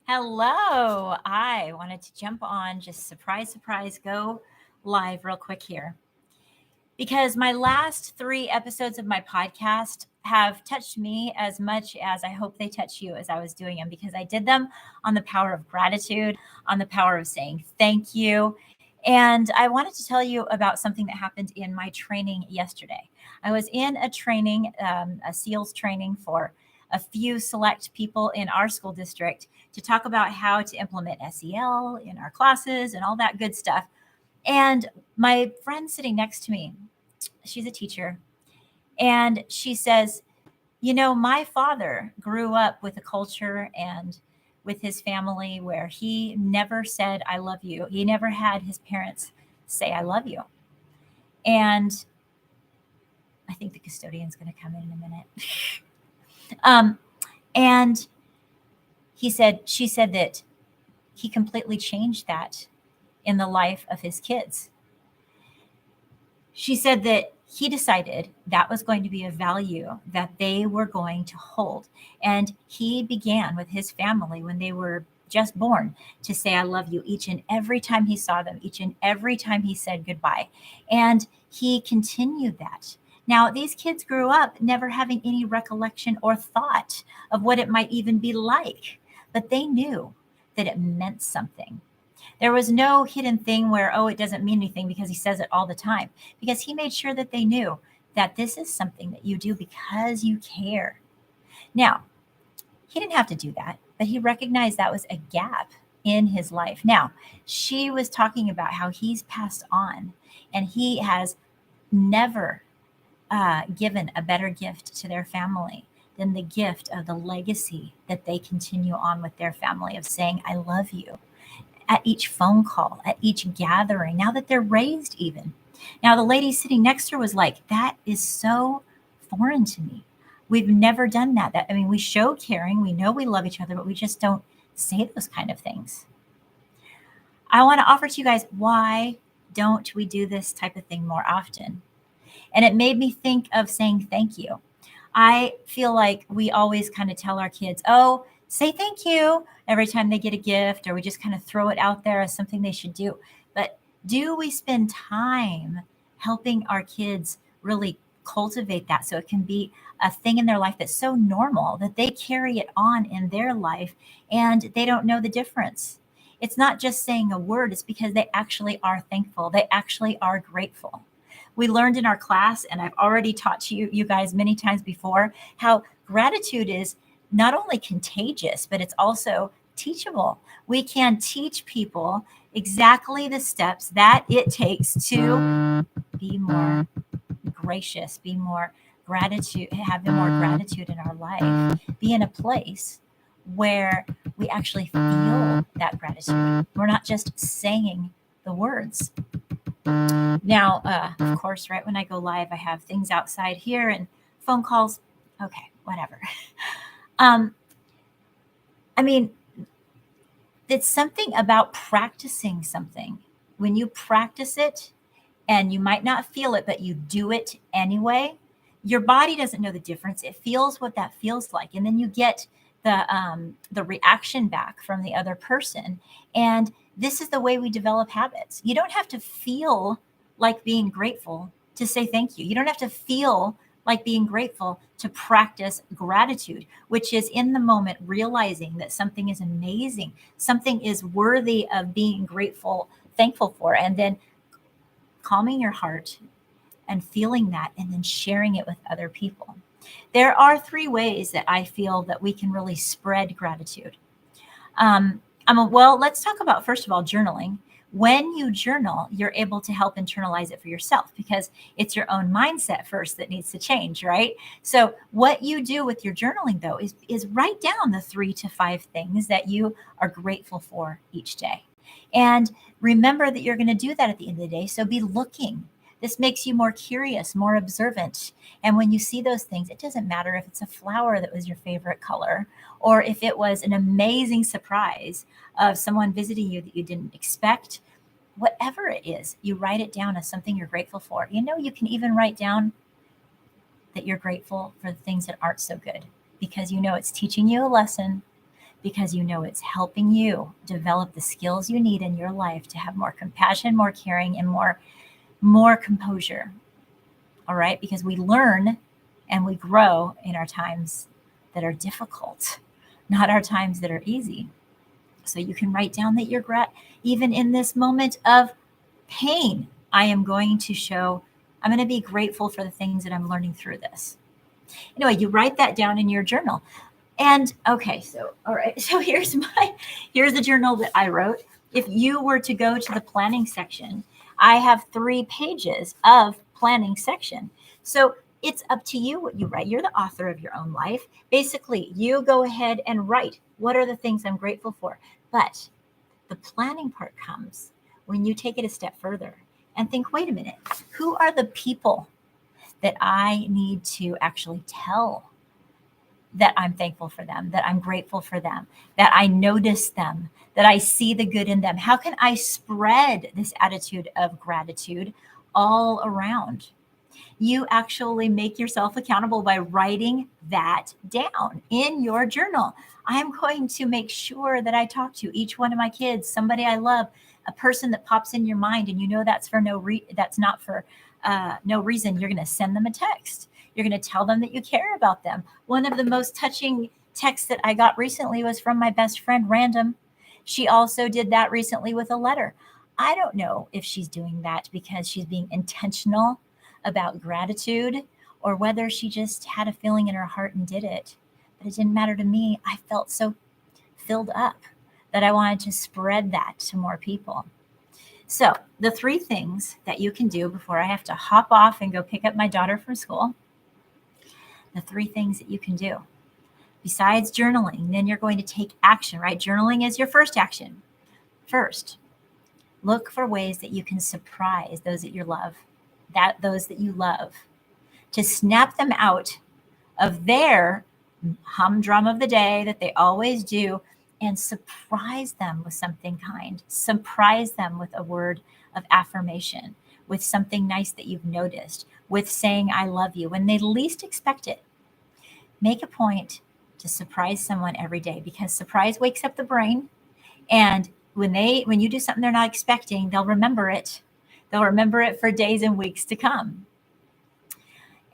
Hello. I wanted to jump on, just surprise, go live real quick here because my last three episodes of my podcast have touched me as much as I hope they touch you as I was doing them because I did them on the power of gratitude, on the power of saying thank you. And I wanted to tell you about something that happened in my training yesterday. I was in a training, a SEALs training for a few select people in our school district to talk about how to implement SEL in our classes and all that good stuff. And my friend sitting next to me, she's a teacher, and she says, my father grew up with a culture and with his family where he never said, I love you. He never had his parents say, I love you. And I think the custodian's going to come in a minute. And she said that he completely changed that in the life of his kids. She said that he decided that was going to be a value that they were going to hold. And he began with his family when they were just born to say, I love you each and every time he saw them, each and every time he said goodbye. And he continued that. Now, these kids grew up never having any recollection or thought of what it might even be like, but they knew that it meant something. There was no hidden thing where, oh, it doesn't mean anything because he says it all the time, because he made sure that they knew that this is something that you do because you care. Now, he didn't have to do that, but he recognized that was a gap in his life. Now, she was talking about how he's passed on and he has never given a better gift to their family than the gift of the legacy that they continue on with their family of saying, I love you at each phone call, at each gathering, now that they're raised even. Now, the lady sitting next to her was like, that is so foreign to me. We've never done that. We show caring, we know we love each other, but we just don't say those kind of things. I want to offer to you guys, why don't we do this type of thing more often? And it made me think of saying thank you. I feel like we always kind of tell our kids, oh, say thank you every time they get a gift, or we just kind of throw it out there as something they should do. But do we spend time helping our kids really cultivate that so it can be a thing in their life that's so normal that they carry it on in their life and they don't know the difference? It's not just saying a word, it's because they actually are thankful. They actually are grateful. We learned in our class, and I've already taught to you guys many times before, how gratitude is not only contagious, but it's also teachable. We can teach people exactly the steps that it takes to be more gracious, be more gratitude, have more gratitude in our life, be in a place where we actually feel that gratitude. We're not just saying the words. Now, of course, right when I go live, I have things outside here and phone calls. Okay, whatever. It's something about practicing something. When you practice it and you might not feel it, but you do it anyway, your body doesn't know the difference. It feels what that feels like. And then you get the reaction back from the other person. And this is the way we develop habits. You don't have to feel like being grateful to say thank you. You don't have to feel like being grateful to practice gratitude, which is in the moment realizing that something is amazing, something is worthy of being grateful, thankful for, and then calming your heart and feeling that and then sharing it with other people. There are three ways that I feel that we can really spread gratitude. Let's talk about, first of all, journaling. When you journal, you're able to help internalize it for yourself because it's your own mindset first that needs to change, right? So what you do with your journaling, though, is write down the 3 to 5 things that you are grateful for each day. And remember that you're going to do that at the end of the day. So be looking. This makes you more curious, more observant. And when you see those things, it doesn't matter if it's a flower that was your favorite color or if it was an amazing surprise of someone visiting you that you didn't expect. Whatever it is, you write it down as something you're grateful for. You can even write down that you're grateful for the things that aren't so good because it's teaching you a lesson, because you know it's helping you develop the skills you need in your life to have more compassion, more caring, and more composure. All right? Because we learn and we grow in our times that are difficult, not our times that are easy. So you can write down that you're even in this moment of pain, I'm going to be grateful for the things that I'm learning through this. Anyway, you write that down in your journal. And okay, so all right, so here's the journal that I wrote. If you were to go to the planning section, I have 3 pages of planning section. So it's up to you what you write. You're the author of your own life. Basically, you go ahead and write, what are the things I'm grateful for? But the planning part comes when you take it a step further and think, wait a minute, who are the people that I need to actually tell that I'm thankful for them, that I'm grateful for them, that I notice them, that I see the good in them? How can I spread this attitude of gratitude all around? You actually make yourself accountable by writing that down in your journal. I'm going to make sure that I talk to each one of my kids, somebody I love, a person that pops in your mind, and you know that's not for no reason. You're going to send them a text. You're going to tell them that you care about them. One of the most touching texts that I got recently was from my best friend, Random. She also did that recently with a letter. I don't know if she's doing that because she's being intentional about gratitude or whether she just had a feeling in her heart and did it. But it didn't matter to me. I felt so filled up that I wanted to spread that to more people. So the 3 things that you can do before I have to hop off and go pick up my daughter from school, the 3 things that you can do besides journaling, then you're going to take action, right? Journaling is your first action. First, look for ways that you can surprise those that you love, to snap them out of their humdrum of the day that they always do and surprise them with something kind. Surprise them with a word of affirmation, with something nice that you've noticed, with saying, I love you, when they least expect it. Make a point to surprise someone every day because surprise wakes up the brain. And when you do something they're not expecting, they'll remember it. They'll remember it for days and weeks to come.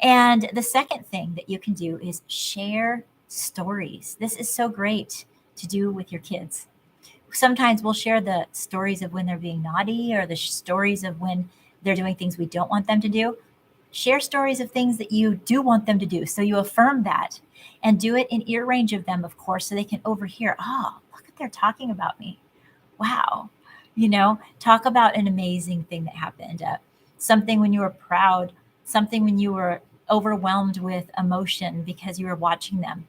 And the second thing that you can do is share stories. This is so great to do with your kids. Sometimes we'll share the stories of when they're being naughty or the stories of when they're doing things we don't want them to do. Share stories of things that you do want them to do. So you affirm that and do it in ear range of them, of course, so they can overhear, oh, look at they're talking about me. Wow. Talk about an amazing thing that happened, something when you were proud, something when you were overwhelmed with emotion because you were watching them.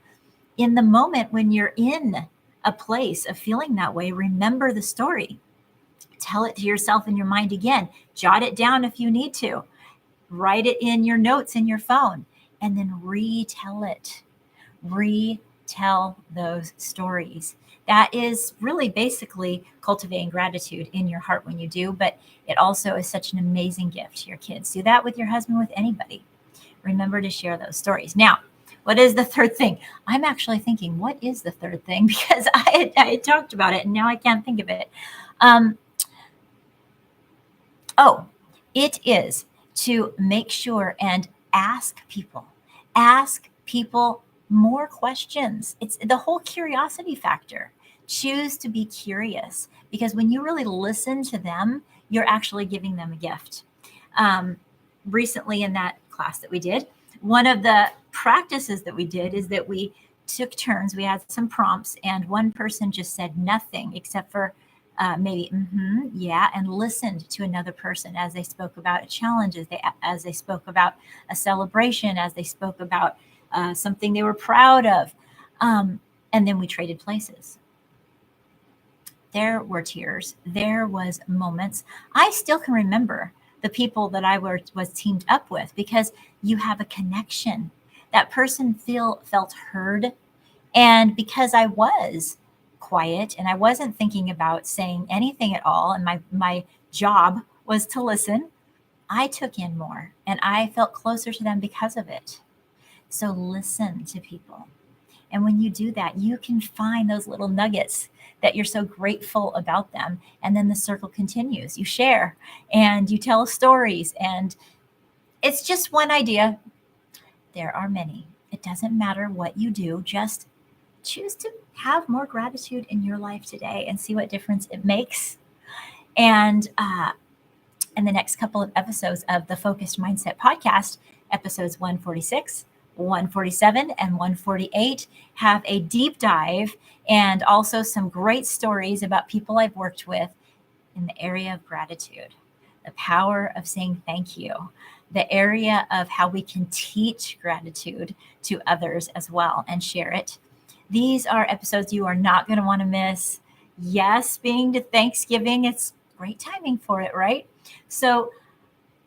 In the moment when you're in a place of feeling that way, remember the story. Tell it to yourself in your mind again. Jot it down if you need to. Write it in your notes in your phone and then retell it. Retell those stories. That is really basically cultivating gratitude in your heart when you do, but it also is such an amazing gift to your kids. Do that with your husband, with anybody. Remember to share those stories. Now, what is the third thing? I'm actually thinking, what is the third thing? Because I had talked about it and now I can't think of it. It is to make sure and ask people more questions. It's the whole curiosity factor. Choose to be curious because when you really listen to them, you're actually giving them a gift. Recently in that class that we did, one of the practices that we did is that we took turns. We had some prompts and one person just said nothing except for maybe, yeah, and listened to another person as they spoke about a challenge, as they spoke about a celebration, as they spoke about something they were proud of. And then we traded places. There were tears. There was moments. I still can remember the people that I was teamed up with because you have a connection. That person felt heard. And because I was quiet and I wasn't thinking about saying anything at all, and my job was to listen, I took in more and I felt closer to them because of it. So listen to people. And when you do that, you can find those little nuggets that you're so grateful about them. And then the circle continues. You share and you tell stories, and it's just one idea. There are many. It doesn't matter what you do, just choose to have more gratitude in your life today and see what difference it makes. And in the next couple of episodes of the Focused Mindset podcast, episodes 146, 147, and 148, have a deep dive and also some great stories about people I've worked with in the area of gratitude, the power of saying thank you, the area of how we can teach gratitude to others as well and share it. These are episodes you are not going to want to miss. Yes, being to Thanksgiving, it's great timing for it, right? So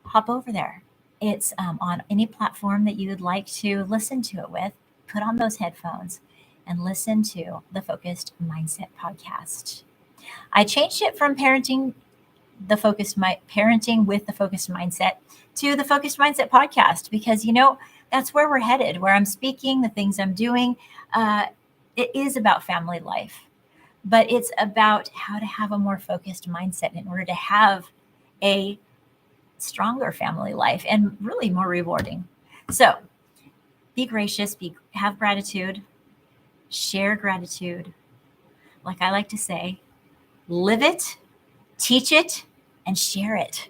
hop over there. It's on any platform that you would like to listen to it with. Put on those headphones and listen to the Focused Mindset podcast. I changed it from parenting with the Focused Mindset to the Focused Mindset podcast because, that's where we're headed, where I'm speaking, the things I'm doing. It is about family life, but it's about how to have a more focused mindset in order to have a stronger family life and really more rewarding. So be gracious, have gratitude, share gratitude. Like I like to say, live it, teach it, and share it.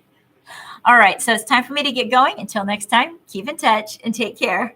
All right, so it's time for me to get going. Until next time, keep in touch and take care.